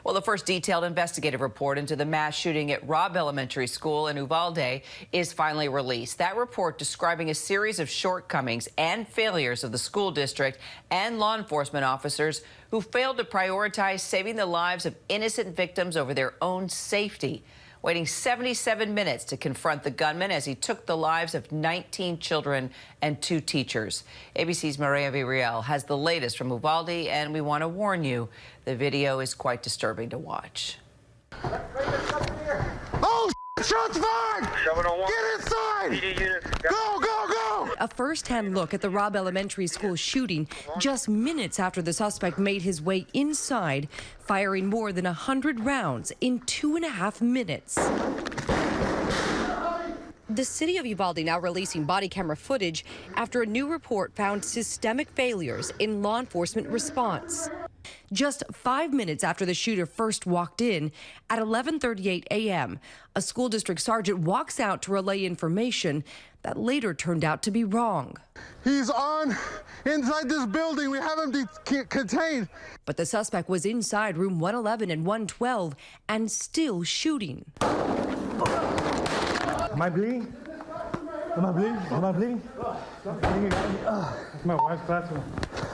Well, the first detailed investigative report into the mass shooting at Robb Elementary School in Uvalde is finally released. That report describing a series of shortcomings and failures of the school district and law enforcement officers who failed to prioritize saving the lives of innocent victims over their own safety. Waiting 77 minutes to confront the gunman as he took the lives of 19 children and 2 teachers. ABC's Mireya Villarreal has the latest from Uvalde, and we want to warn you, the video is quite disturbing to watch. Oh, shots fired! Get inside! Go, go, go! A first-hand look at the Robb Elementary School shooting just minutes after the suspect made his way inside, firing more than 100 rounds in 2.5 minutes. The city of Uvalde now releasing body camera footage after a new report found systemic failures in law enforcement response. Just 5 minutes after the shooter first walked in, at 11:38 a.m., a school district sergeant walks out to relay information that later turned out to be wrong. He's inside this building. We have him contained. But the suspect was inside room 111 and 112 and still shooting. Am I bleeding? Am I bleeding? Am I bleeding? It's my wife's classroom.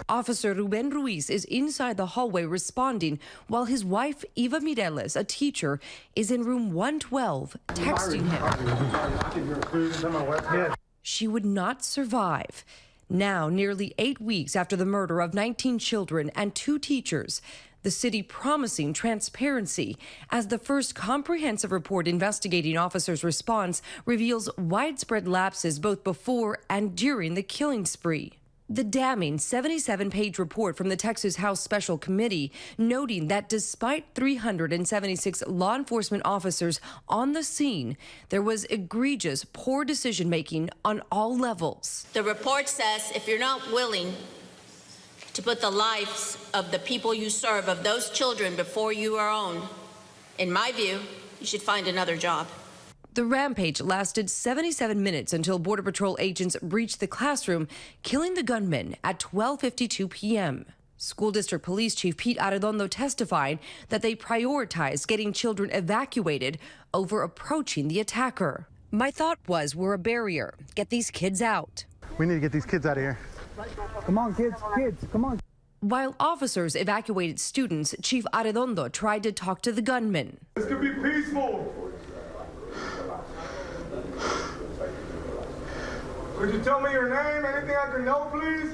Officer Ruben Ruiz is inside the hallway responding, while his wife, Eva Mireles, a teacher, is in room 112, texting him. She would not survive. Now, nearly 8 weeks after the murder of 19 children and 2 teachers, the city promising transparency as the first comprehensive report investigating officers' response reveals widespread lapses both before and during the killing spree. The damning 77-page report from the Texas House Special Committee noting that despite 376 law enforcement officers on the scene, there was egregious poor decision-making on all levels. The report says if you're not willing to put the lives of the people you serve, of those children, before your own, in my view, you should find another job. The rampage lasted 77 minutes until Border Patrol agents breached the classroom, killing the gunman at 12:52 p.m. School District Police Chief Pete Arredondo testified that they prioritized getting children evacuated over approaching the attacker. My thought was, we're a barrier. Get these kids out. We need to get these kids out of here. Come on, kids, come on. While officers evacuated students, Chief Arredondo tried to talk to the gunman. This could be peaceful. Could you tell me your name? Anything I can know, please?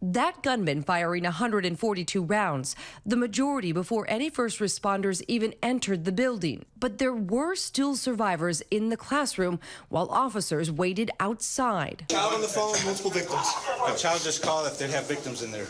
That gunman firing 142 rounds, the majority before any first responders even entered the building. But there were still survivors in the classroom while officers waited outside. Child on the phone, multiple victims. A child just called if they have victims in there.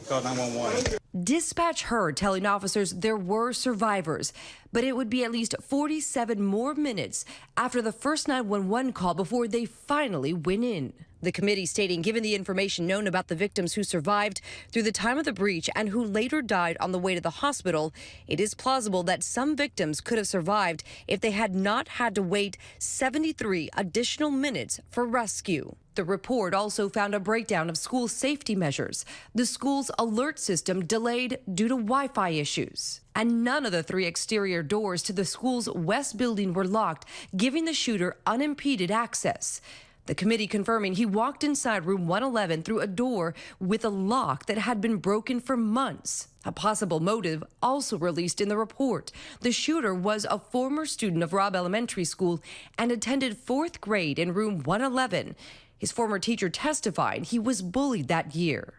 Call 911. Dispatch heard telling officers there were survivors, but it would be at least 47 more minutes after the first 911 call before they finally went in. The committee stating, given the information known about the victims who survived through the time of the breach and who later died on the way to the hospital, it is plausible that some victims could have survived if they had not had to wait 73 additional minutes for rescue. The report also found a breakdown of school safety measures. The school's alert system delayed due to Wi-Fi issues. And none of the 3 exterior doors to the school's west building were locked, giving the shooter unimpeded access. The committee confirming he walked inside room 111 through a door with a lock that had been broken for months. A possible motive also released in the report. The shooter was a former student of Robb Elementary School and attended 4th grade in room 111. His former teacher testified he was bullied that year.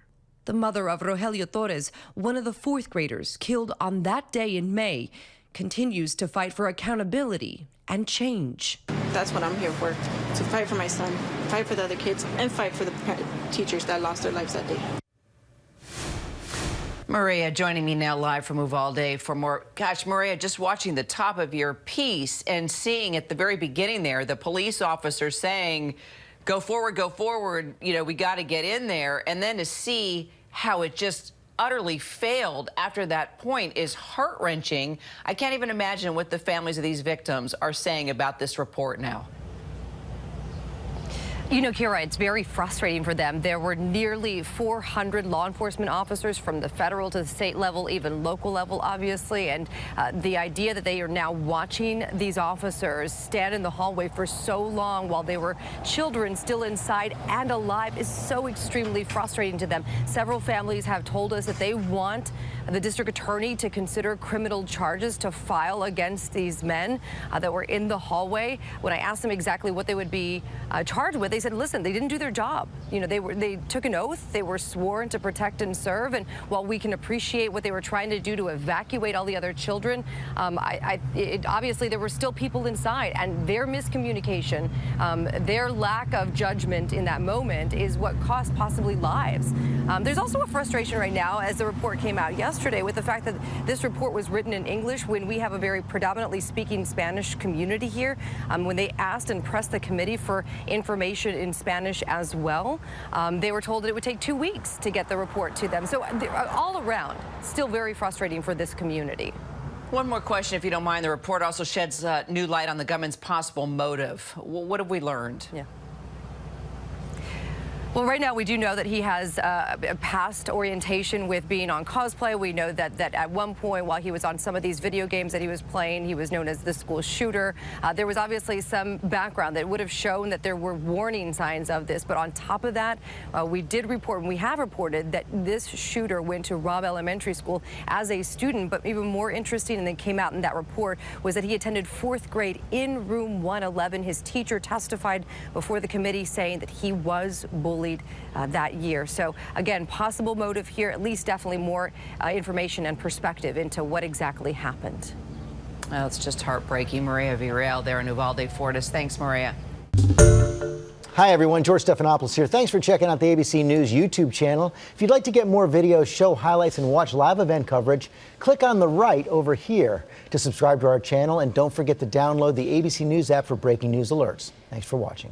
The mother of Rogelio Torres, one of the 4th graders killed on that day in May, continues to fight for accountability and change. That's what I'm here for, to fight for my son, fight for the other kids, and fight for the teachers that lost their lives that day. Mireya joining me now live from Uvalde for more. Gosh, Mireya, just watching the top of your piece and seeing at the very beginning there, the police officer saying, go forward, you know, we got to get in there. And then to see how it just utterly failed after that point is heart-wrenching. I can't even imagine what the families of these victims are saying about this report now. You know, Kira, it's very frustrating for them. There were nearly 400 law enforcement officers from the federal to the state level, even local level, obviously. And the idea that they are now watching these officers stand in the hallway for so long while they were children still inside and alive is so extremely frustrating to them. Several families have told us that they want the district attorney to consider criminal charges to file against these men that were in the hallway. When I asked them exactly what they would be charged with, they said, listen, they didn't do their job. You know, they took an oath. They were sworn to protect and serve. And while we can appreciate what they were trying to do to evacuate all the other children, obviously there were still people inside, and their miscommunication, their lack of judgment in that moment is what cost possibly lives. There's also a frustration right now, as the report came out yesterday, with the fact that this report was written in English when we have a very predominantly speaking Spanish community here. When they asked and pressed the committee for information in Spanish as well, they were told that it would take 2 weeks to get the report to them. So all around, still very frustrating for this community. One more question, if you don't mind. The report also sheds new light on the gunman's possible motive. What have we learned? Yeah. Well, right now we do know that he has a past orientation with being on cosplay. We know that at one point, while he was on some of these video games that he was playing, he was known as the school shooter. There was obviously some background that would have shown that there were warning signs of this. But on top of that, we did report, and we have reported, that this shooter went to Robb Elementary School as a student. But even more interesting, and that came out in that report, was that he attended 4th grade in room 111. His teacher testified before the committee saying that he was bullied that year. So again, possible motive here, at least definitely more information and perspective into what exactly happened. Oh, it's just heartbreaking. Mireya Villarreal there in Uvalde, Florida. Thanks, Mireya. Hi, everyone. George Stephanopoulos here. Thanks for checking out the ABC News YouTube channel. If you'd like to get more videos, show highlights, and watch live event coverage, click on the right over here to subscribe to our channel. And don't forget to download the ABC News app for breaking news alerts. Thanks for watching.